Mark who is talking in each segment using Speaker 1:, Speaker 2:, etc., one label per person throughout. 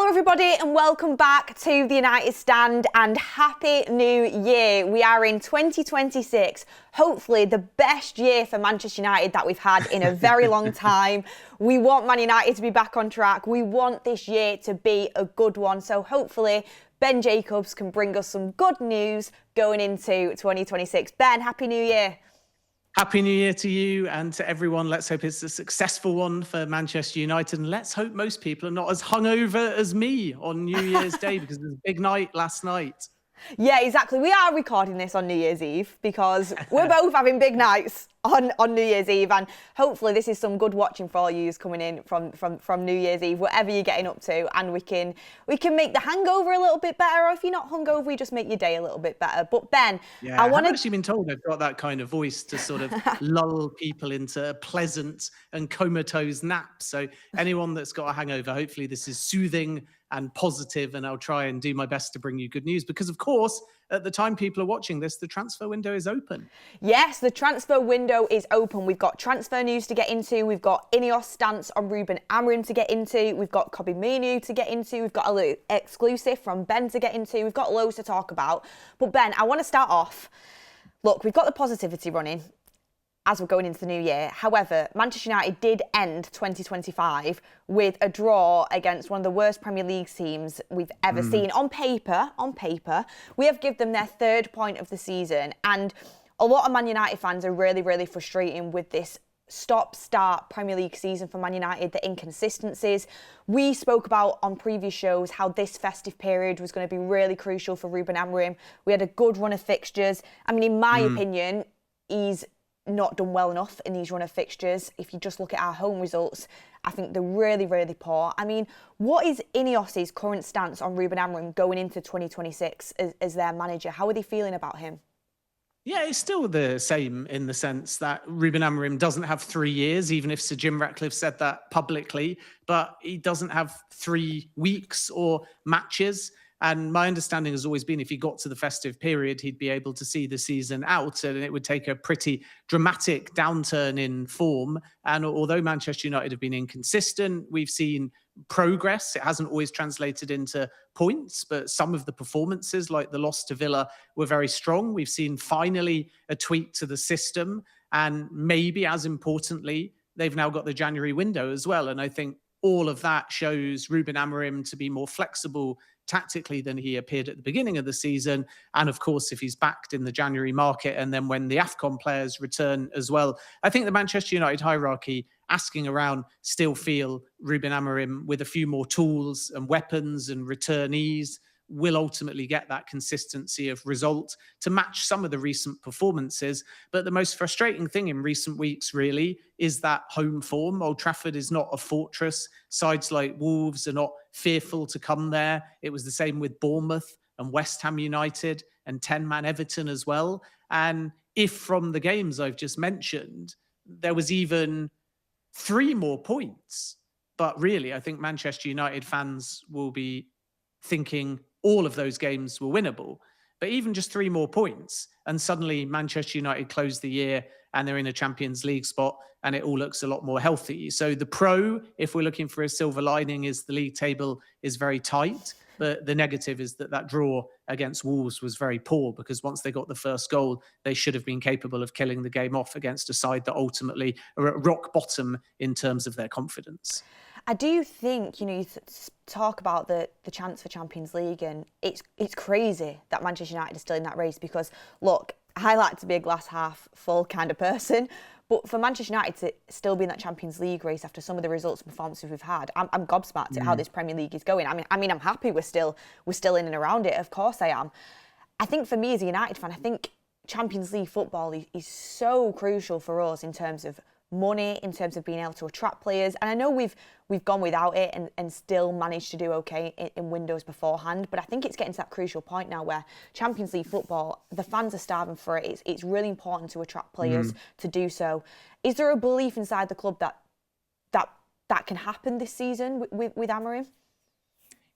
Speaker 1: Hello everybody and welcome back to the United Stand and Happy New Year. We are in 2026, hopefully the best year for Manchester United that we've had in a very long time. We want Man United to be back on track. We want this year to be a good one. So hopefully Ben Jacobs can bring us some good news going into 2026. Ben, Happy New Year.
Speaker 2: Happy New Year to you and to everyone. Let's hope it's a successful one for Manchester United. And let's hope most people are not as hungover as me on New Year's Day, because it was a big night last night.
Speaker 1: Yeah, exactly. We are recording this on New Year's Eve because we're both having big nights on New Year's Eve, and hopefully this is some good watching for all you coming in from New Year's Eve, whatever you're getting up to, and we can make the hangover a little bit better, or if you're not hungover, we just make your day a little bit better. But Ben,
Speaker 2: yeah, I've actually been told I've got that kind of voice to sort of lull people into a pleasant and comatose nap. So anyone that's got a hangover, hopefully this is soothing and positive, and I'll try and do my best to bring you good news, because of course at the time people are watching this, the transfer window is open.
Speaker 1: Yes, the transfer window is open. We've got transfer news to get into. We've got INEOS stance on Ruben Amorim to get into. We've got Mainoo to get into. We've got a little exclusive from Ben to get into. We've got loads to talk about. But Ben, I want to start off. Look, we've got the positivity running as we're going into the new year. However, Manchester United did end 2025 with a draw against one of the worst Premier League teams we've ever seen. On paper, we have given them their third point of the season. And a lot of Man United fans are really, really frustrated with this stop-start Premier League season for Man United, the inconsistencies. We spoke about on previous shows how this festive period was going to be really crucial for Ruben Amorim. We had a good run of fixtures. I mean, in my opinion, he's not done well enough in these run of fixtures. If you just look at our home results, I think they're really, really poor. I mean, what is INEOS's current stance on Ruben Amorim going into 2026 as their manager? How are they feeling about him?
Speaker 2: Yeah, it's still the same in the sense that Ruben Amorim doesn't have 3 years, even if Sir Jim Ratcliffe said that publicly, but he doesn't have 3 weeks or matches. And my understanding has always been if he got to the festive period, he'd be able to see the season out, and it would take a pretty dramatic downturn in form. And although Manchester United have been inconsistent, we've seen progress. It hasn't always translated into points, but some of the performances, like the loss to Villa, were very strong. We've seen finally a tweak to the system, and maybe as importantly, they've now got the January window as well. And I think all of that shows Ruben Amorim to be more flexible tactically than he appeared at the beginning of the season. And of course, if he's backed in the January market, and then when the AFCON players return as well, I think the Manchester United hierarchy asking around still feel Ruben Amorim with a few more tools and weapons and returnees will ultimately get that consistency of result to match some of the recent performances. But the most frustrating thing in recent weeks really is that home form. Old Trafford is not a fortress. Sides like Wolves are not fearful to come there. It was the same with Bournemouth and West Ham United and 10-man Everton as well. And if from the games I've just mentioned, there was even 3 more points, but really I think Manchester United fans will be thinking all of those games were winnable. But even just 3 more points, and suddenly Manchester United close the year and they're in a Champions League spot, and it all looks a lot more healthy. So the pro, if we're looking for a silver lining, is the league table is very tight. But the negative is that draw against Wolves was very poor, because once they got the first goal, they should have been capable of killing the game off against a side that ultimately are at rock bottom in terms of their confidence.
Speaker 1: I do think, you talk about the chance for Champions League, and it's crazy that Manchester United is still in that race, because, look, I like to be a glass half full kind of person, but for Manchester United to still be in that Champions League race after some of the results and performances we've had, I'm gobsmacked at how this Premier League is going. I mean, I'm happy we're still in and around it. Of course I am. I think for me as a United fan, I think Champions League football is so crucial for us in terms of money, in terms of being able to attract players. And I know we've gone without it and still managed to do okay in windows beforehand, but I think it's getting to that crucial point now where Champions League football, the fans are starving for it. It's really important to attract players to do so. Is there a belief inside the club that can happen this season with Amorim?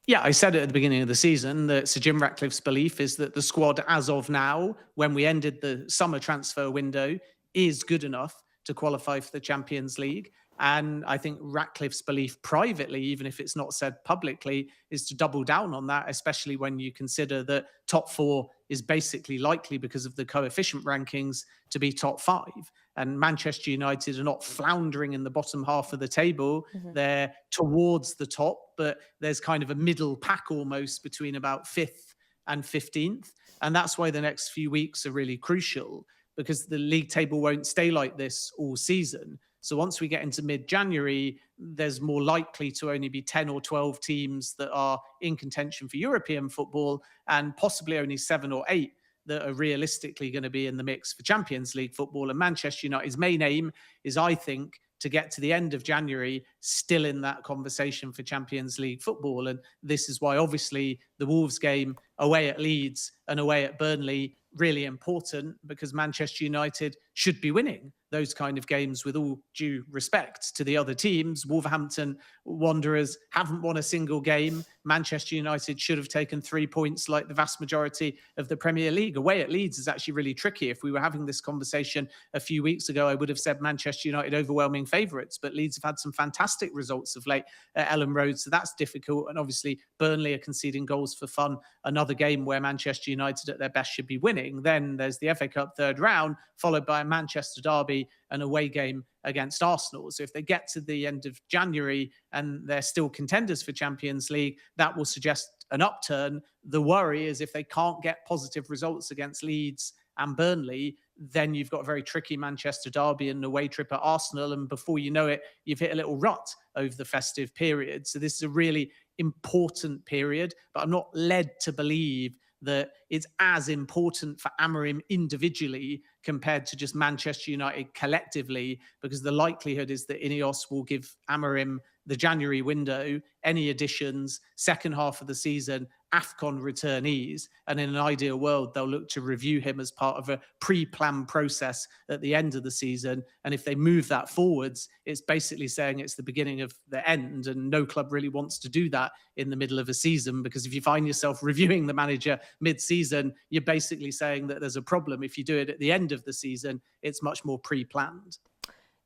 Speaker 2: Yeah, I said it at the beginning of the season that Sir Jim Ratcliffe's belief is that the squad as of now, when we ended the summer transfer window, is good enough to qualify for the Champions League. And I think Ratcliffe's belief privately, even if it's not said publicly, is to double down on that, especially when you consider that top four is basically likely, because of the coefficient rankings, to be top five. And Manchester United are not floundering in the bottom half of the table. They're towards the top, but there's kind of a middle pack almost between about 5th and 15th. And that's why the next few weeks are really crucial, because the league table won't stay like this all season. So once we get into mid-January, there's more likely to only be 10 or 12 teams that are in contention for European football, and possibly only 7 or 8 that are realistically going to be in the mix for Champions League football. And Manchester United's main aim is, I think, to get to the end of January still in that conversation for Champions League football. And this is why, obviously, the Wolves game away at Leeds and away at Burnley really important, because Manchester United should be winning those kind of games, with all due respect to the other teams. Wolverhampton Wanderers haven't won a single game. Manchester United should have taken 3 points like the vast majority of the Premier League. Away at Leeds is actually really tricky. If we were having this conversation a few weeks ago, I would have said Manchester United overwhelming favourites, but Leeds have had some fantastic results of late at Ellen Road, so that's difficult. And obviously Burnley are conceding goals for fun, another game where Manchester United at their best should be winning. Then there's the FA Cup third round, followed by a Manchester derby, an away game against Arsenal. So if they get to the end of January and they're still contenders for Champions League, that will suggest an upturn. The worry is if they can't get positive results against Leeds and Burnley, then you've got a very tricky Manchester derby and an away trip at Arsenal. And before you know it, you've hit a little rut over the festive period. So this is a really important period, but I'm not led to believe that it's as important for Amorim individually compared to just Manchester United collectively, because the likelihood is that INEOS will give Amorim the January window, any additions, second half of the season, AFCON returnees, and in an ideal world, they'll look to review him as part of a pre-planned process at the end of the season. And if they move that forwards, it's basically saying it's the beginning of the end, and no club really wants to do that in the middle of a season, because if you find yourself reviewing the manager mid-season, you're basically saying that there's a problem. If you do it at the end of the season, it's much more pre-planned.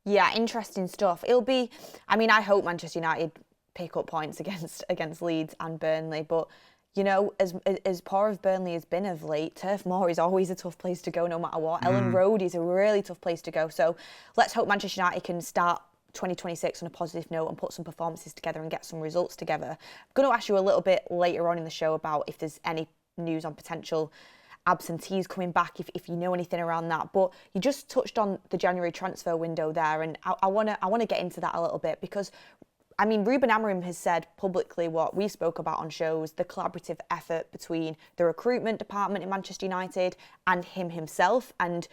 Speaker 1: Yeah, interesting stuff. It'll be, I mean, I hope Manchester United pick up points against Leeds and Burnley, but you know, as poor as Burnley has been of late, Turf Moor is always a tough place to go no matter what. Ellen Road is a really tough place to go. So let's hope Manchester United can start 2026 on a positive note and put some performances together and get some results together. I'm going to ask you a little bit later on in the show about if there's any news on potential absentees coming back, if you know anything around that. But you just touched on the January transfer window there, and I want to get into that a little bit, because I mean, Ruben Amorim has said publicly what we spoke about on shows, the collaborative effort between the recruitment department in Manchester United and him himself, and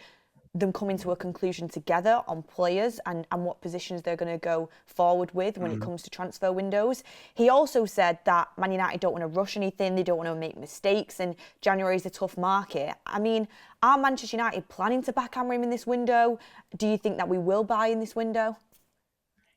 Speaker 1: them coming to a conclusion together on players and what positions they're going to go forward with when it comes to transfer windows. He also said that Man United don't want to rush anything, they don't want to make mistakes, and January is a tough market. I mean, are Manchester United planning to back Amorim in this window? Do you think that we will buy in this window?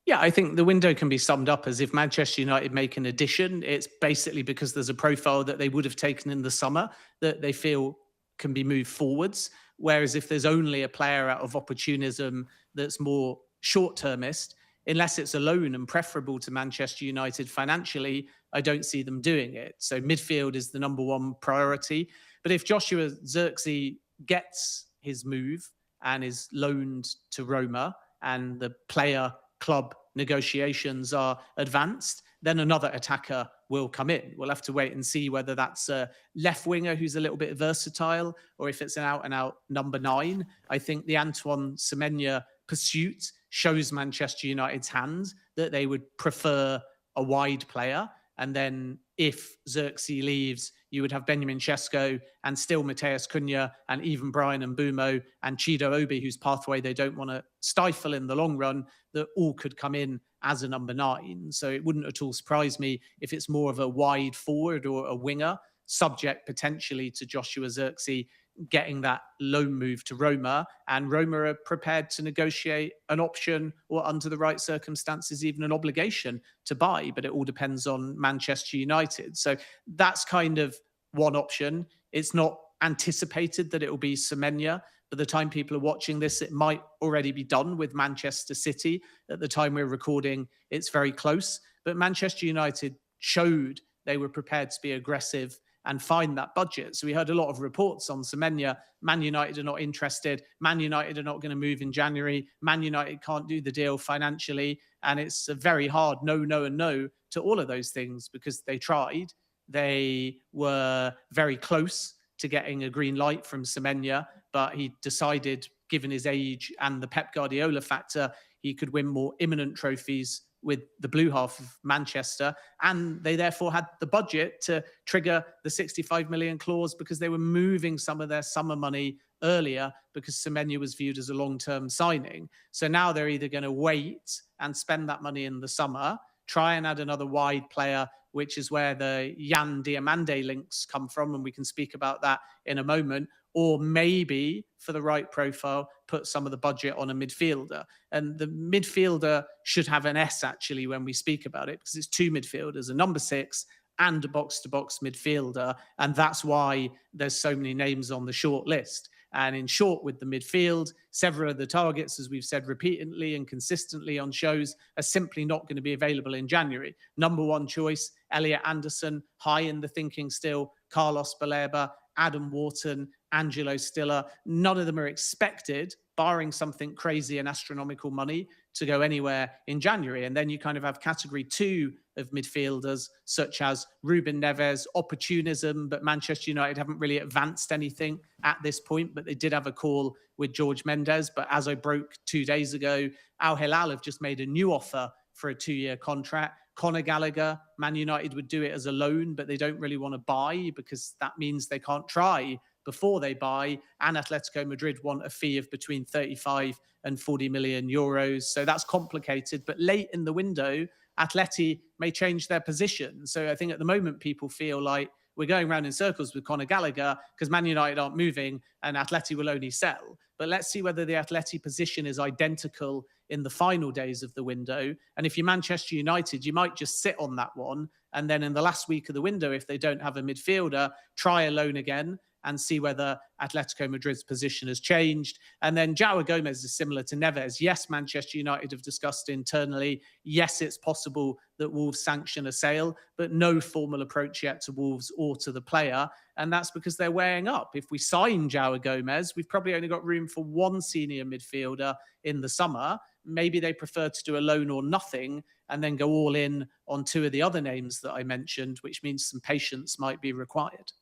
Speaker 2: Yeah, I think the window can be summed up as if Manchester United make an addition, it's basically because there's a profile that they would have taken in the summer that they feel can be moved forwards. Whereas if there's only a player out of opportunism that's more short-termist, unless it's a loan and preferable to Manchester United financially, I don't see them doing it. So midfield is the number one priority. But if Joshua Zirkzee gets his move and is loaned to Roma and the player-club negotiations are advanced, then another attacker will come in. We'll have to wait and see whether that's a left winger who's a little bit versatile or if it's an out-and-out number 9. I think the Antoine Semenyo pursuit shows Manchester United's hand that they would prefer a wide player. And then if Zirkzee leaves, you would have Benjamin Sesko and still Mateus Cunha and even Brian Mbeumo and Chido Obi, whose pathway they don't want to stifle in the long run, that all could come in as a number 9. So it wouldn't at all surprise me if it's more of a wide forward or a winger, subject potentially to Joshua Zirkzee getting that loan move to Roma, and Roma are prepared to negotiate an option or under the right circumstances, even an obligation to buy, but it all depends on Manchester United. So that's kind of one option. It's not anticipated that it will be Semenyo, By the time people are watching this, it might already be done with Manchester City. At the time we're recording, it's very close. But Manchester United showed they were prepared to be aggressive and find that budget. So we heard a lot of reports on Semenya. Man United are not interested. Man United are not going to move in January. Man United can't do the deal financially. And it's a very hard no, no, and no to all of those things because they tried. They were very close to getting a green light from Semenya, but he decided, given his age and the Pep Guardiola factor, he could win more imminent trophies with the blue half of Manchester. And they therefore had the budget to trigger the 65 million clause because they were moving some of their summer money earlier because Semenya was viewed as a long-term signing. So now they're either going to wait and spend that money in the summer, try and add another wide player, which is where the Jan Diomande links come from, and we can speak about that in a moment, or maybe for the right profile, put some of the budget on a midfielder. And the midfielder should have an S actually when we speak about it, because it's two midfielders, a number 6 and a box-to-box midfielder. And that's why there's so many names on the short list. And in short, with the midfield, several of the targets, as we've said repeatedly and consistently on shows, are simply not going to be available in January. Number 1 choice, Elliot Anderson, high in the thinking still, Carlos Baleba, Adam Wharton, Angelo Stiller. None of them are expected, barring something crazy and astronomical money, to go anywhere in January. And then you kind of have category 2 of midfielders, such as Ruben Neves, opportunism, but Manchester United haven't really advanced anything at this point, but they did have a call with George Mendes. But as I broke 2 days ago, Al Hilal have just made a new offer for a 2-year contract. Conor Gallagher, Man United would do it as a loan, but they don't really want to buy because that means they can't try before they buy. And Atletico Madrid want a fee of between 35 and 40 million euros. So that's complicated. But late in the window, Atleti may change their position. So I think at the moment, people feel like we're going around in circles with Conor Gallagher because Man United aren't moving and Atleti will only sell. But let's see whether the Atleti position is identical in the final days of the window. And if you're Manchester United, you might just sit on that one. And then in the last week of the window, if they don't have a midfielder, try a loan again and see whether Atletico Madrid's position has changed. And then João Gomez is similar to Neves. Yes, Manchester United have discussed internally. Yes, it's possible that Wolves sanction a sale, but no formal approach yet to Wolves or to the player. And that's because they're weighing up. If we sign João Gomez, we've probably only got room for one senior midfielder in the summer. Maybe they prefer to do a loan or nothing and then go all in on 2 of the other names that I mentioned, which means some patience might be required.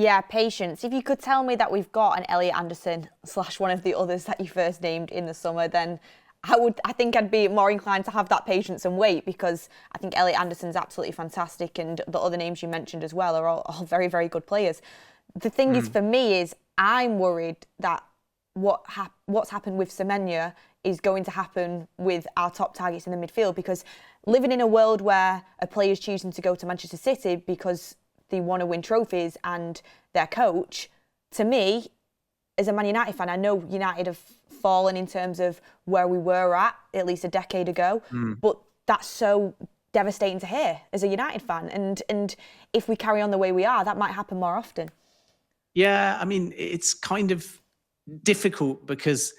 Speaker 1: Yeah, patience. If you could tell me that we've got an Elliot Anderson / one of the others that you first named in the summer, then I think I'd be more inclined to have that patience and wait, because I think Elliot Anderson's absolutely fantastic and the other names you mentioned as well are all very, very good players. The thing is, for me, is I'm worried that what's happened with Semenya is going to happen with our top targets in the midfield, because living in a world where a player is choosing to go to Manchester City because they want to win trophies and their coach, to me, as a Man United fan, I know United have fallen in terms of where we were at least a decade ago, but that's so devastating to hear as a United fan. And if we carry on the way we are, that might happen more often.
Speaker 2: Yeah, I mean, it's kind of difficult because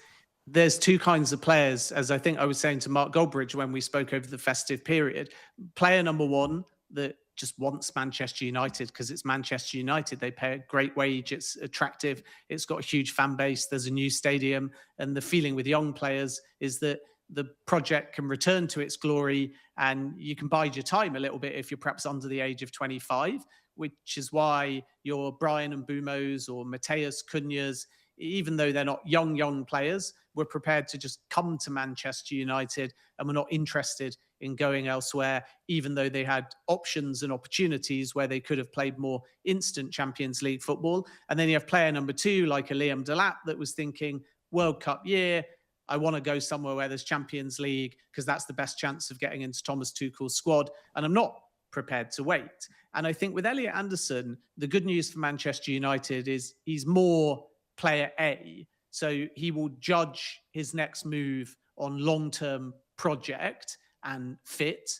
Speaker 2: there's 2 kinds of players, as I think I was saying to Mark Goldbridge when we spoke over the festive period. Player number 1 that just wants Manchester United because it's Manchester United. They pay a great wage. It's attractive. It's got a huge fan base. There's a new stadium. And the feeling with young players is that the project can return to its glory and you can bide your time a little bit if you're perhaps under the age of 25, which is why your Brian and Mbeumo's or Mateus Cunha's, even though they're not young players, were prepared to just come to Manchester United and were not interested in going elsewhere, even though they had options and opportunities where they could have played more instant Champions League football. And then you have player number 2, like a Liam Delap, that was thinking, World Cup year, I want to go somewhere where there's Champions League because that's the best chance of getting into Thomas Tuchel's squad. And I'm not prepared to wait. And I think with Elliot Anderson, the good news for Manchester United is he's more player A. So he will judge his next move on long-term project and fit,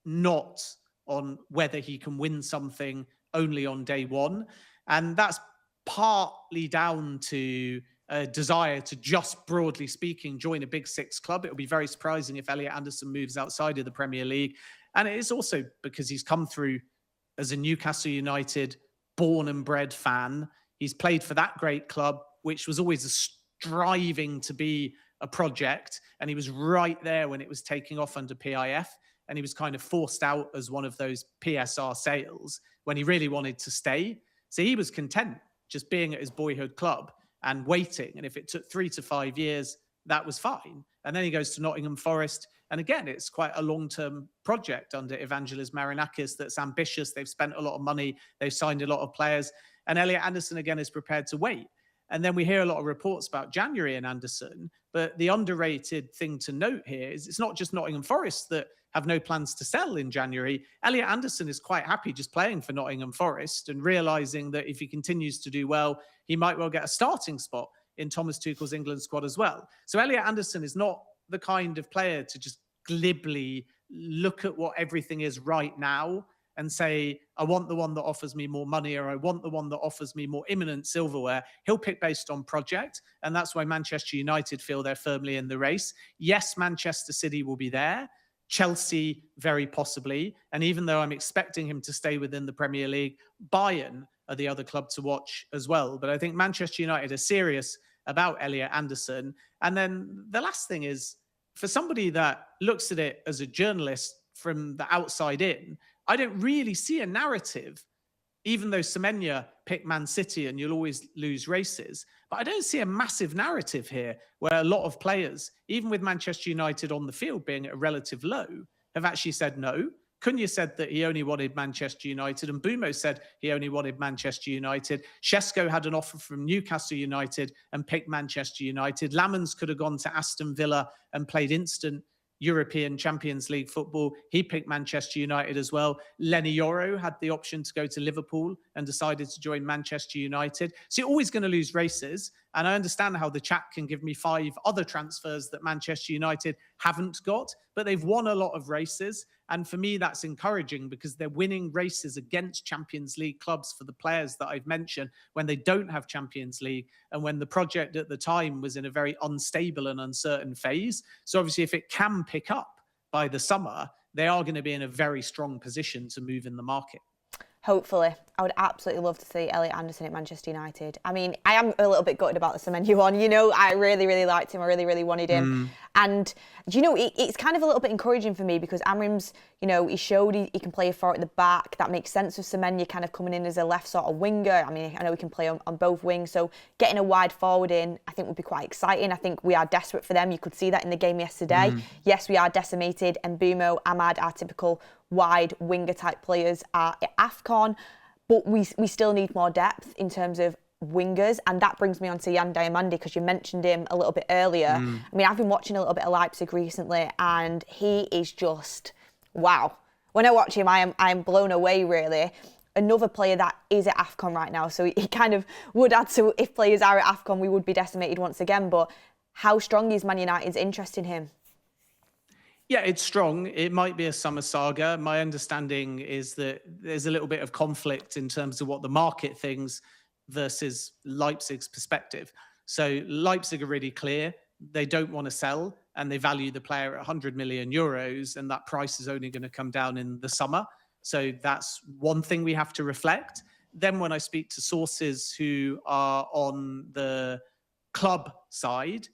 Speaker 2: not on whether he can win something only on day one. And that's partly down to a desire to, just broadly speaking, join a Big Six club. It would be very surprising if Elliot Anderson moves outside of the Premier League. And it is also because he's come through as a Newcastle United born and bred fan. He's played for that great club, which was always striving to be a project. And he was right there when it was taking off under PIF. And he was kind of forced out as one of those PSR sales when he really wanted to stay. So he was content just being at his boyhood club and waiting. And if it took 3 to 5 years, that was fine. And then he goes to Nottingham Forest. And again, it's quite a long-term project under Evangelos Marinakis that's ambitious. They've spent a lot of money. They've signed a lot of players. And Elliot Anderson, again, is prepared to wait. And then we hear a lot of reports about January and Anderson. But the underrated thing to note here is it's not just Nottingham Forest that have no plans to sell in January. Elliot Anderson is quite happy just playing for Nottingham Forest and realising that if he continues to do well, he might well get a starting spot in Thomas Tuchel's England squad as well. So Elliot Anderson is not the kind of player to just glibly look at what everything is right now and say, I want the one that offers me more money, or I want the one that offers me more imminent silverware. He'll pick based on project. And that's why Manchester United feel they're firmly in the race. Yes, Manchester City will be there. Chelsea, very possibly. And even though I'm expecting him to stay within the Premier League, Bayern are the other club to watch as well. But I think Manchester United are serious about Elliot Anderson. And then the last thing is, for somebody that looks at it as a journalist from the outside in, I don't really see a narrative, even though Semenya picked Man City and you'll always lose races. But I don't see a massive narrative here where a lot of players, even with Manchester United on the field being at a relative low, have actually said no. Cunha said that he only wanted Manchester United, and Bumo said he only wanted Manchester United. Shesko had an offer from Newcastle United and picked Manchester United. Lamans could have gone to Aston Villa and played instant European Champions League football. He picked Manchester United as well. Lenny Yoro had the option to go to Liverpool and decided to join Manchester United. So you're always going to lose races. And I understand how the chat can give me 5 other transfers that Manchester United haven't got, but they've won a lot of races. And for me, that's encouraging because they're winning races against Champions League clubs for the players that I've mentioned when they don't have Champions League and when the project at the time was in a very unstable and uncertain phase. So obviously, if it can pick up by the summer, they are going to be in a very strong position to move in the market.
Speaker 1: Hopefully. I would absolutely love to see Elliot Anderson at Manchester United. I mean, I am a little bit gutted about the Semenya one. You know, I really, really liked him. I really, really wanted him. And, you know, it's kind of a little bit encouraging for me because Amorim's, you know, he showed he can play a forward at the back. That makes sense with Semenya kind of coming in as a left sort of winger. I mean, I know he can play on both wings. So getting a wide forward in, I think would be quite exciting. I think we are desperate for them. You could see that in the game yesterday. Yes, we are decimated. And Bumo, Ahmad are typical wide winger type players at AFCON. But we still need more depth in terms of wingers, and that brings me on to Yan Diomande because you mentioned him a little bit earlier. I mean, I've been watching a little bit of Leipzig recently, and he is just wow. When I watch him, I'm blown away. Really, another player that is at AFCON right now, so he kind of would add to if players are at AFCON, we would be decimated once again. But how strong is Man United's interest in him?
Speaker 2: Yeah, it's strong. It might be a summer saga. My understanding is that there's a little bit of conflict in terms of what the market thinks versus Leipzig's perspective. So Leipzig are really clear. They don't want to sell and they value the player at 100 million euros, and that price is only going to come down in the summer. So that's one thing we have to reflect. Then when I speak to sources who are on the club side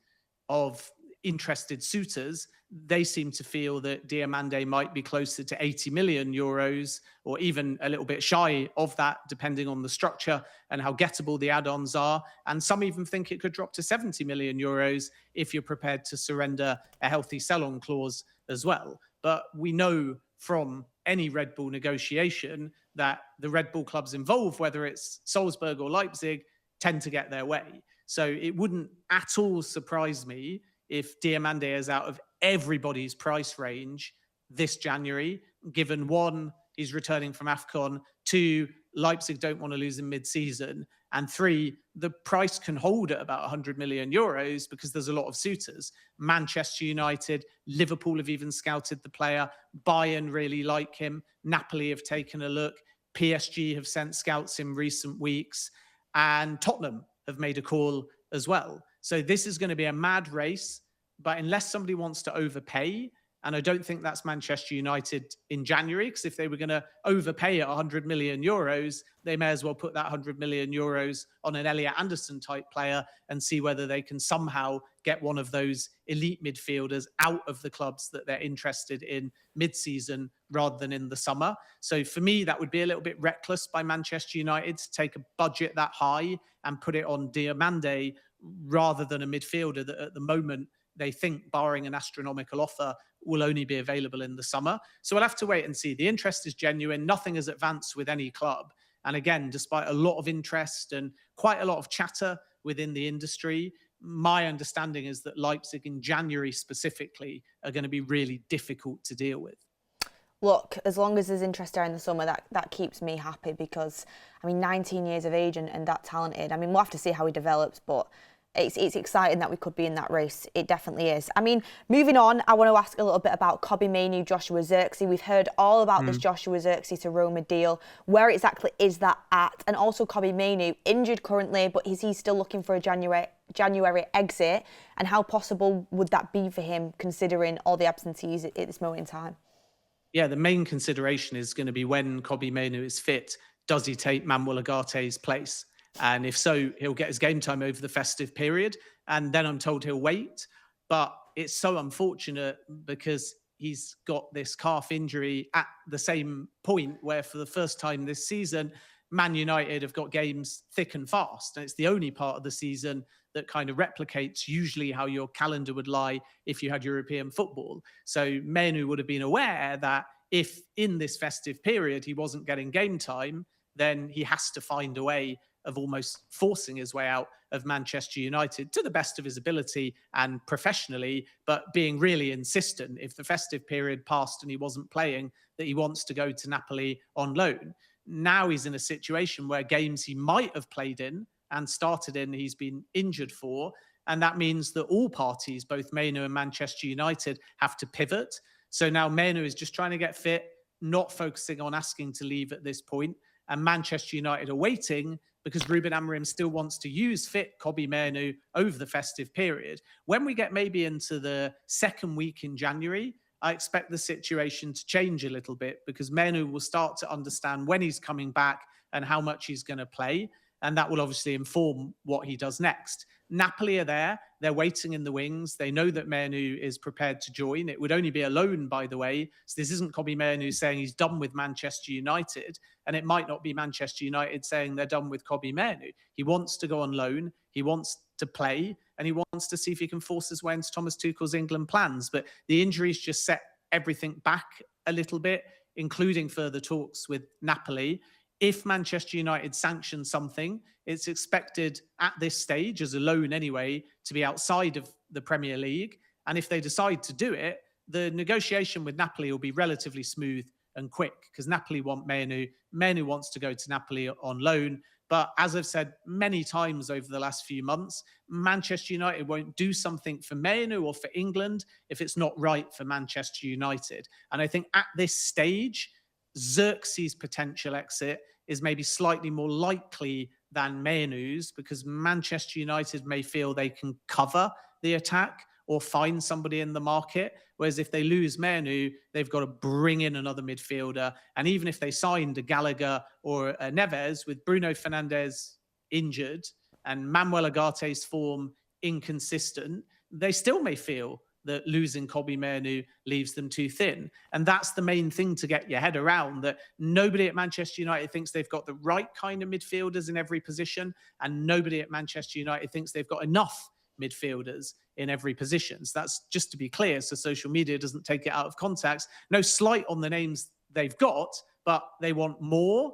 Speaker 2: of interested suitors, they seem to feel that Diomande might be closer to 80 million euros or even a little bit shy of that, depending on the structure and how gettable the add-ons are. And some even think it could drop to 70 million euros if you're prepared to surrender a healthy sell-on clause as well. But we know from any Red Bull negotiation that the Red Bull clubs involved, whether it's Salzburg or Leipzig, tend to get their way. So it wouldn't at all surprise me if Diomande is out of everybody's price range this January, given 1, he's returning from AFCON, 2, Leipzig don't want to lose him mid-season, and 3, the price can hold at about 100 million euros because there's a lot of suitors. Manchester United, Liverpool have even scouted the player, Bayern really like him, Napoli have taken a look, PSG have sent scouts in recent weeks, and Tottenham have made a call as well. So this is going to be a mad race, but unless somebody wants to overpay, and I don't think that's Manchester United in January, because if they were going to overpay at 100 million euros, they may as well put that 100 million euros on an Elliot Anderson type player and see whether they can somehow get one of those elite midfielders out of the clubs that they're interested in mid-season rather than in the summer. So for me, that would be a little bit reckless by Manchester United to take a budget that high and put it on Diomande rather than a midfielder that at the moment they think, barring an astronomical offer, will only be available in the summer. So we'll have to wait and see. The interest is genuine. Nothing has advanced with any club. And again, despite a lot of interest and quite a lot of chatter within the industry, my understanding is that Leipzig in January specifically are going to be really difficult to deal with.
Speaker 1: Look, as long as there's interest there in the summer, that keeps me happy because, 19 years of age and that talented. We'll have to see how he develops, but it's exciting that we could be in that race. It definitely is. Moving on, I want to ask a little bit about Kobbie Mainoo, Joshua Zirkzee. We've heard all about this Joshua Zirkzee to Roma deal. Where exactly is that at? And also Kobbie Mainoo, injured currently, but is he still looking for a January exit? And how possible would that be for him, considering all the absentees at this moment in time?
Speaker 2: Yeah, the main consideration is going to be when Kobbie Mainoo is fit, does he take Manuel Ugarte's place? And if so, he'll get his game time over the festive period. And then I'm told he'll wait. But it's so unfortunate because he's got this calf injury at the same point where for the first time this season, Man United have got games thick and fast. And it's the only part of the season that kind of replicates usually how your calendar would lie if you had European football. So Mainoo would have been aware that if in this festive period he wasn't getting game time, then he has to find a way of almost forcing his way out of Manchester United to the best of his ability and professionally, but being really insistent if the festive period passed and he wasn't playing, that he wants to go to Napoli on loan. Now he's in a situation where games he might have played in and started in, he's been injured for. And that means that all parties, both Mainoo and Manchester United, have to pivot. So now Mainoo is just trying to get fit, not focusing on asking to leave at this point. And Manchester United are waiting because Ruben Amorim still wants to use fit Kobbie Mainoo over the festive period. When we get maybe into the second week in January, I expect the situation to change a little bit because Mainoo will start to understand when he's coming back and how much he's going to play. And that will obviously inform what he does next. Napoli are there. They're waiting in the wings. They know that Mainoo is prepared to join. It would only be a loan, by the way. So this isn't Kobbie Mainoo saying he's done with Manchester United. And it might not be Manchester United saying they're done with Kobbie Mainoo. He wants to go on loan. He wants to play. And he wants to see if he can force his way into Thomas Tuchel's England plans. But the injuries just set everything back a little bit, including further talks with Napoli. If Manchester United sanction something, it's expected at this stage, as a loan anyway, to be outside of the Premier League. And if they decide to do it, the negotiation with Napoli will be relatively smooth and quick because Napoli want Mainoo. Mainoo wants to go to Napoli on loan. But as I've said many times over the last few months, Manchester United won't do something for Mainoo or for England if it's not right for Manchester United. And I think at this stage, Zirkzee's potential exit is maybe slightly more likely than Mainoo's because Manchester United may feel they can cover the attack or find somebody in the market. Whereas if they lose Mainoo, they've got to bring in another midfielder. And even if they signed a Gallagher or a Neves with Bruno Fernandes injured and Manuel Ugarte's form inconsistent, they still may feel that losing Kobbie Mainoo leaves them too thin. And that's the main thing to get your head around, that nobody at Manchester United thinks they've got the right kind of midfielders in every position, and nobody at Manchester United thinks they've got enough midfielders in every position. So that's just to be clear, so social media doesn't take it out of context. No slight on the names they've got, but they want more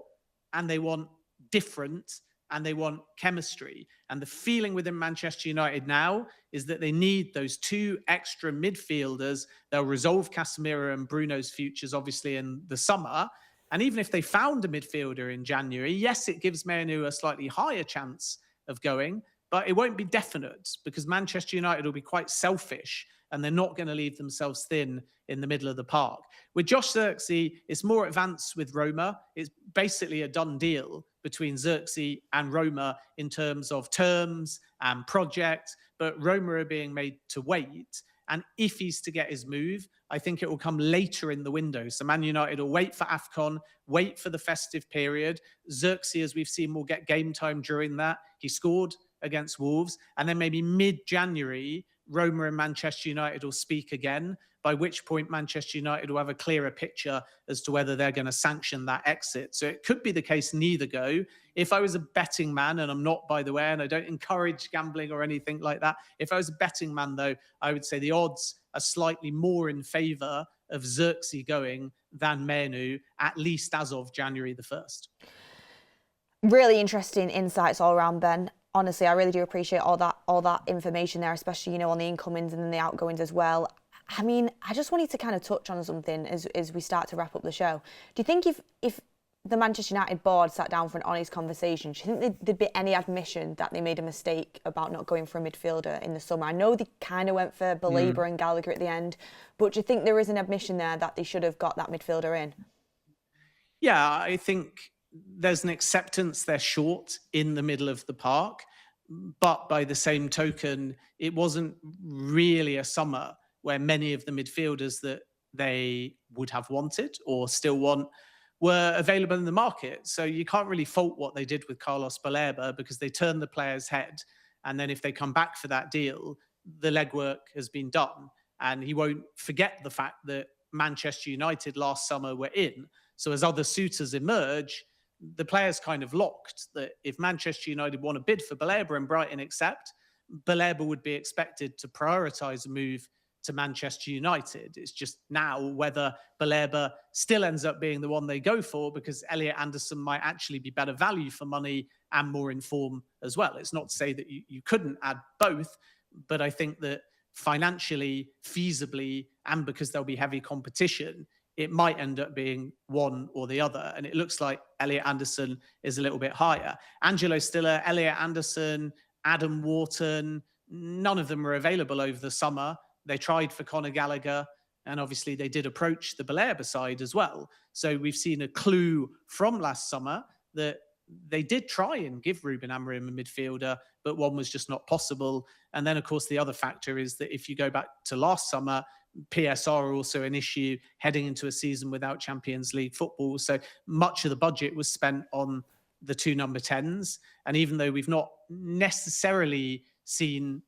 Speaker 2: and they want different and they want chemistry. And the feeling within Manchester United now is that they need those two extra midfielders. They'll resolve Casemiro and Bruno's futures, obviously, in the summer. And even if they found a midfielder in January, yes, it gives Mainoo a slightly higher chance of going, but it won't be definite because Manchester United will be quite selfish and they're not going to leave themselves thin in the middle of the park. With Josh Zirkzee, it's more advanced with Roma. It's basically a done deal between Zirkzee and Roma in terms of terms and project, but Roma are being made to wait. And if he's to get his move, I think it will come later in the window. So Man United will wait for AFCON, wait for the festive period. Zirkzee, as we've seen, will get game time during that. He scored against Wolves. And then maybe mid-January, Roma and Manchester United will speak again, by which point Manchester United will have a clearer picture as to whether they're going to sanction that exit. So it could be the case neither go. If I was a betting man, and I'm not, by the way, and I don't encourage gambling or anything like that. If I was a betting man, though, I would say the odds are slightly more in favour of Zirkzee going than Mainoo, at least as of January the 1st.
Speaker 1: Really interesting insights all around, Ben. Honestly, I really do appreciate all that information there, especially, on the incomings and then the outgoings as well. I mean, I just wanted to kind of touch on something as we start to wrap up the show. Do you think if the Manchester United board sat down for an honest conversation, do you think there'd be any admission that they made a mistake about not going for a midfielder in the summer? I know they kind of went for Baleba and Gallagher at the end, but do you think there is an admission there that they should have got that midfielder in?
Speaker 2: Yeah, I think there's an acceptance they're short in the middle of the park. But by the same token, it wasn't really a summer where many of the midfielders that they would have wanted or still want were available in the market. So you can't really fault what they did with Carlos Baleba, because they turned the player's head. And then if they come back for that deal, the legwork has been done. And he won't forget the fact that Manchester United last summer were in. So as other suitors emerge, the player's kind of locked that if Manchester United want to bid for Baleba and Brighton accept, Baleba would be expected to prioritise a move to Manchester United. It's just now whether Baleba still ends up being the one they go for, because Elliot Anderson might actually be better value for money and more in form as well. It's not to say that you couldn't add both, but I think that financially, feasibly, and because there'll be heavy competition, it might end up being one or the other. And it looks like Elliot Anderson is a little bit higher. Angelo Stiller, Elliot Anderson, Adam Wharton, none of them were available over the summer. They tried for Conor Gallagher, and obviously they did approach the Baleba side as well. So we've seen a clue from last summer that they did try and give Ruben Amorim a midfielder, but one was just not possible. And then, of course, the other factor is that if you go back to last summer, PSR are also an issue heading into a season without Champions League football. So much of the budget was spent on the two number 10s. And even though we've not necessarily seen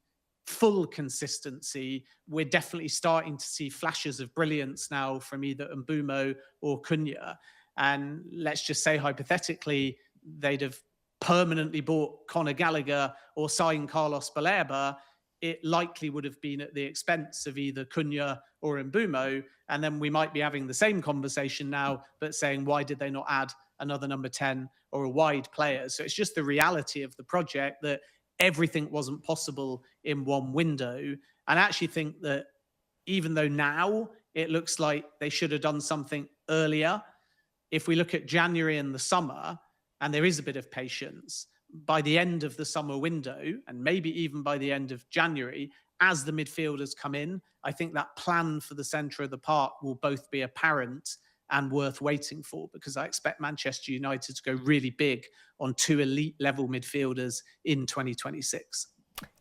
Speaker 2: full consistency, we're definitely starting to see flashes of brilliance now from either Mbeumo or Cunha. And let's just say hypothetically, they'd have permanently bought Conor Gallagher or signed Carlos Baleba, it likely would have been at the expense of either Cunha or Mbeumo. And then we might be having the same conversation now, but saying, why did they not add another number 10 or a wide player? So it's just the reality of the project that everything wasn't possible in one window. And I actually think that even though now it looks like they should have done something earlier, if we look at January and the summer, and there is a bit of patience, by the end of the summer window, and maybe even by the end of January, as the midfielders come in, I think that plan for the centre of the park will both be apparent and worth waiting for, because I expect Manchester United to go really big on two elite level midfielders in 2026.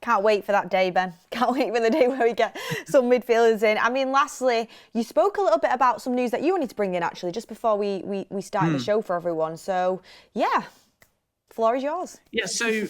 Speaker 1: Can't wait for that day, Ben. Can't wait for the day where we get some midfielders in. I mean, lastly, you spoke a little bit about some news that you wanted to bring in, actually, just before we started the show for everyone. So, yeah, floor is yours.
Speaker 2: Yeah, so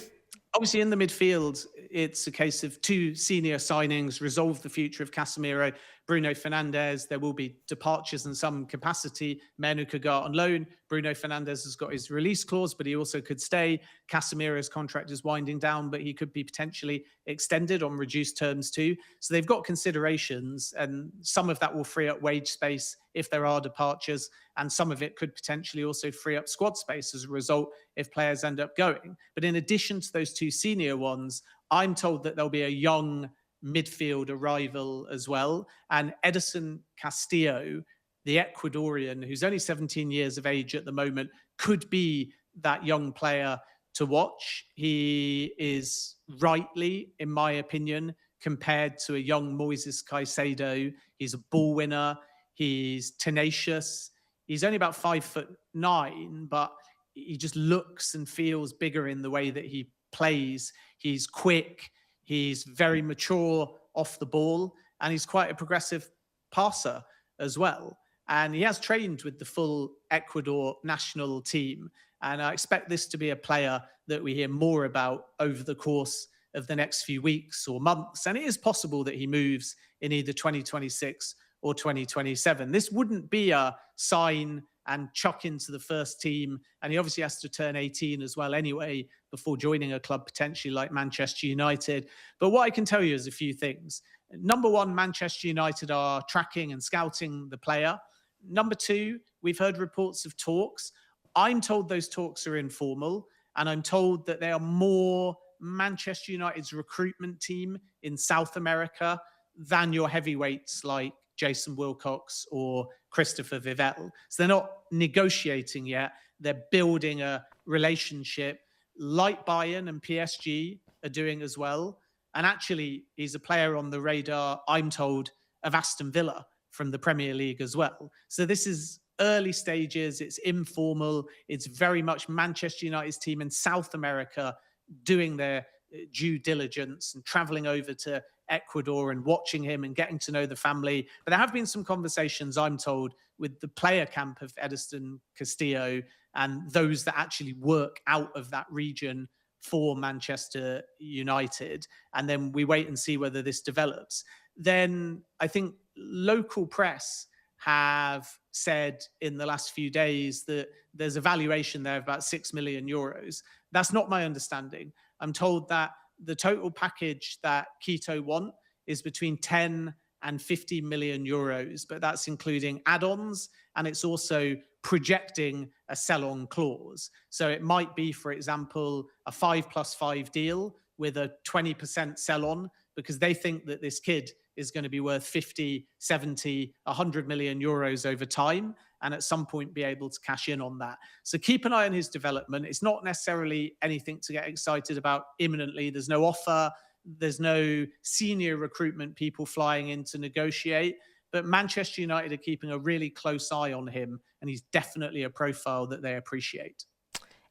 Speaker 2: obviously in the midfield, it's a case of two senior signings, resolve the future of Casemiro, Bruno Fernandes. There will be departures in some capacity. Mainoo could go out on loan. Bruno Fernandes has got his release clause, but he also could stay. Casemiro's contract is winding down, but he could be potentially extended on reduced terms too. So they've got considerations, and some of that will free up wage space if there are departures, and some of it could potentially also free up squad space as a result if players end up going. But in addition to those two senior ones, I'm told that there'll be a young midfield arrival as well. And Edison Castillo, the Ecuadorian, who's only 17 years of age at the moment, could be that young player to watch. He is rightly, in my opinion, compared to a young Moises Caicedo. He's a ball winner. He's tenacious. He's only about 5'9", but he just looks and feels bigger in the way that he plays. He's quick. He's very mature off the ball, and he's quite a progressive passer as well. And he has trained with the full Ecuador national team. And I expect this to be a player that we hear more about over the course of the next few weeks or months. And it is possible that he moves in either 2026 or 2027. This wouldn't be a sign and chuck into the first team. And he obviously has to turn 18 as well anyway before joining a club potentially like Manchester United. But what I can tell you is a few things. Number one, Manchester United are tracking and scouting the player. Number two, we've heard reports of talks. I'm told those talks are informal, and I'm told that they are more Manchester United's recruitment team in South America than your heavyweights like Jason Wilcox or Christopher Vivell. So they're not negotiating yet. They're building a relationship like Bayern and PSG are doing as well. And actually, he's a player on the radar, I'm told, of Aston Villa from the Premier League as well. So this is early stages. It's informal. It's very much Manchester United's team in South America doing their due diligence and traveling over to Ecuador and watching him and getting to know the family. But there have been some conversations, I'm told, with the player camp of Edison Castillo and those that actually work out of that region for Manchester United. And then we wait and see whether this develops. Then I think local press have said in the last few days that there's a valuation there of about 6 million euros. That's not my understanding. I'm told that the total package that Quito want is between 10 and 50 million euros, but that's including add-ons, and it's also projecting a sell-on clause. So it might be, for example, a 5+5 deal with a 20% sell-on, because they think that this kid is going to be worth 50, 70, 100 million euros over time, and at some point be able to cash in on that. So keep an eye on his development. It's not necessarily anything to get excited about imminently. There's no offer. There's no senior recruitment people flying in to negotiate. But Manchester United are keeping a really close eye on him, and he's definitely a profile that they appreciate.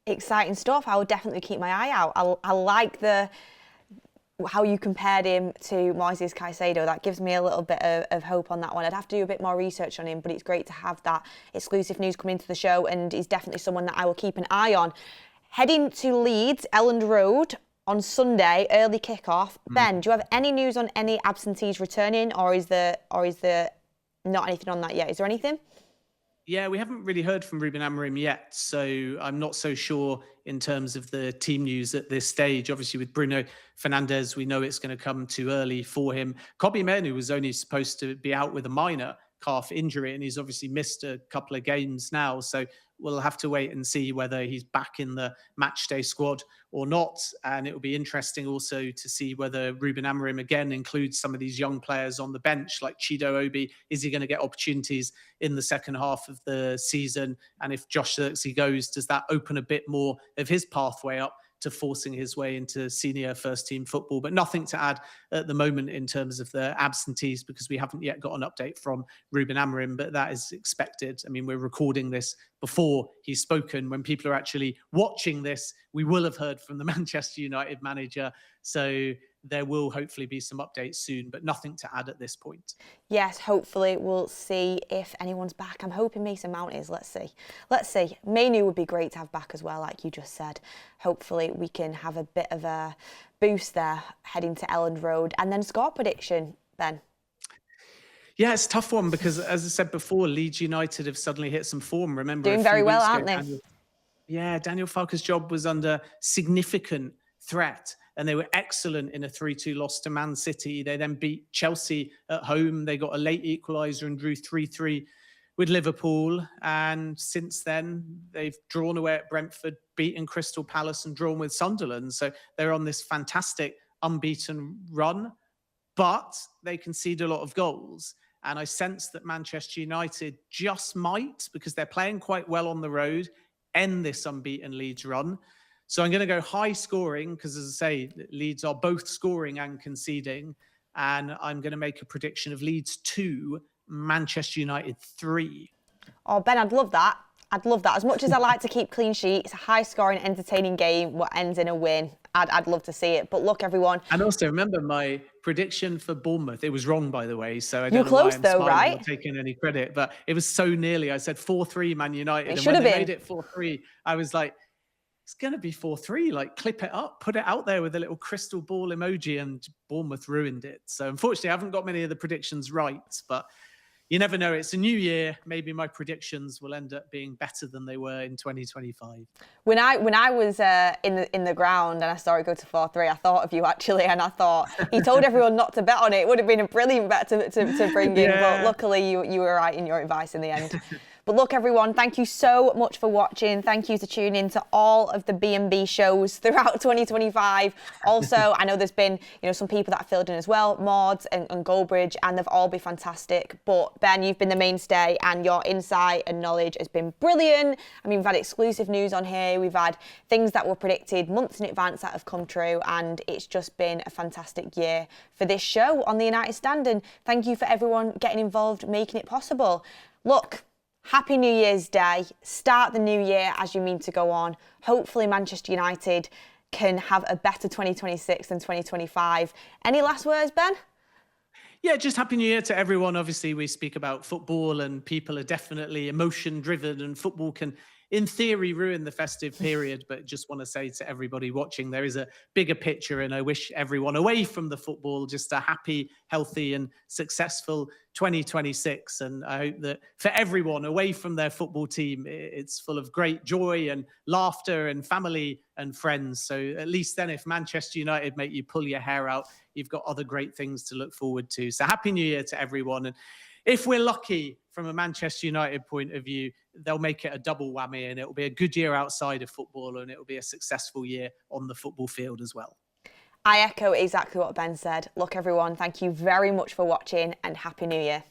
Speaker 1: Exciting stuff. I will definitely keep my eye out. I like how you compared him to Moises Caicedo. That gives me a little bit of hope on that one. I'd have to do a bit more research on him, but it's great to have that exclusive news coming into the show, and he's definitely someone that I will keep an eye on. Heading to Leeds, Elland Road on Sunday, early kick-off. Ben, do you have any news on any absentees returning, or is there not anything on that yet? Is there anything?
Speaker 2: Yeah, we haven't really heard from Ruben Amorim yet, so I'm not so sure in terms of the team news at this stage. Obviously, with Bruno Fernandes, we know it's going to come too early for him. Kobbie Mainoo was only supposed to be out with a minor calf injury, and he's obviously missed a couple of games now. So we'll have to wait and see whether he's back in the matchday squad or not. And it will be interesting also to see whether Ruben Amorim again includes some of these young players on the bench like Chido Obi. Is he going to get opportunities in the second half of the season? And if Josh Zirkzee goes, does that open a bit more of his pathway up to forcing his way into senior first team football? But nothing to add at the moment in terms of the absentees, because we haven't yet got an update from Ruben Amorim, but that is expected. I mean, we're recording this before he's spoken. When people are actually watching this, we will have heard from the Manchester United manager. So there will hopefully be some updates soon, but nothing to add at this point.
Speaker 1: Yes, hopefully we'll see if anyone's back. I'm hoping Mason Mount is. Let's see. Mainoo would be great to have back as well, like you just said. Hopefully we can have a bit of a boost there heading to Elland Road. And then score prediction, Ben.
Speaker 2: Yeah, it's a tough one because, as I said before, Leeds United have suddenly hit some form. Remember,
Speaker 1: doing very well, aren't they?
Speaker 2: Daniel Farke's job was under significant threat, and they were excellent in a 3-2 loss to Man City. They then beat Chelsea at home. They got a late equaliser and drew 3-3 with Liverpool. And since then, they've drawn away at Brentford, beaten Crystal Palace and drawn with Sunderland. So they're on this fantastic unbeaten run, but they concede a lot of goals. And I sense that Manchester United just might, because they're playing quite well on the road, end this unbeaten Leeds run. So I'm going to go high scoring because, as I say, Leeds are both scoring and conceding. And I'm going to make a prediction of Leeds 2, Manchester United 3.
Speaker 1: Oh, Ben, I'd love that. I'd love that. As much as I like to keep clean sheets, a high-scoring, entertaining game what ends in a win, I'd love to see it. But look, everyone.
Speaker 2: And also remember my prediction for Bournemouth. It was wrong, by the way, so I
Speaker 1: You
Speaker 2: don't
Speaker 1: were
Speaker 2: know why
Speaker 1: close
Speaker 2: I'm
Speaker 1: though,
Speaker 2: smiling
Speaker 1: right?
Speaker 2: or taking any credit, but it was so nearly. I said 4-3 Man United,
Speaker 1: It
Speaker 2: and
Speaker 1: should
Speaker 2: when
Speaker 1: have
Speaker 2: they
Speaker 1: been.
Speaker 2: made it 4-3, I was like, it's going to be 4-3. Like, clip it up, put it out there with a little crystal ball emoji, and Bournemouth ruined it. So unfortunately, I haven't got many of the predictions right, but you never know. It's a new year. Maybe my predictions will end up being better than they were in 2025.
Speaker 1: When I was in the ground and I saw it go to 4-3, I thought of you actually, and I thought he told everyone not to bet on it. It would have been a brilliant bet to bring in, but luckily you were right in your advice in the end. But look, everyone, thank you so much for watching. Thank you to tuning in to all of the B&B shows throughout 2025. Also, I know there's been some people that have filled in as well, Maud and Goldbridge, and they've all been fantastic. But Ben, you've been the mainstay, and your insight and knowledge has been brilliant. I mean, we've had exclusive news on here. We've had things that were predicted months in advance that have come true, and it's just been a fantastic year for this show on the United Stand. And thank you for everyone getting involved, making it possible. Look, Happy New Year's Day. Start the new year as you mean to go on. Hopefully Manchester United can have a better 2026 than 2025. Any last words, Ben?
Speaker 2: Yeah, just Happy New Year to everyone. Obviously, we speak about football and people are definitely emotion driven, and football can, in theory, ruin the festive period. But just want to say to everybody watching, there is a bigger picture, and I wish everyone away from the football just a happy, healthy and successful 2026. And I hope that for everyone away from their football team, it's full of great joy and laughter and family and friends. So at least then, if Manchester United make you pull your hair out, you've got other great things to look forward to. So Happy New Year to everyone. And if we're lucky from a Manchester United point of view, they'll make it a double whammy, and it'll be a good year outside of football, and it'll be a successful year on the football field as well.
Speaker 1: I echo exactly what Ben said. Look, everyone, thank you very much for watching, and Happy New Year.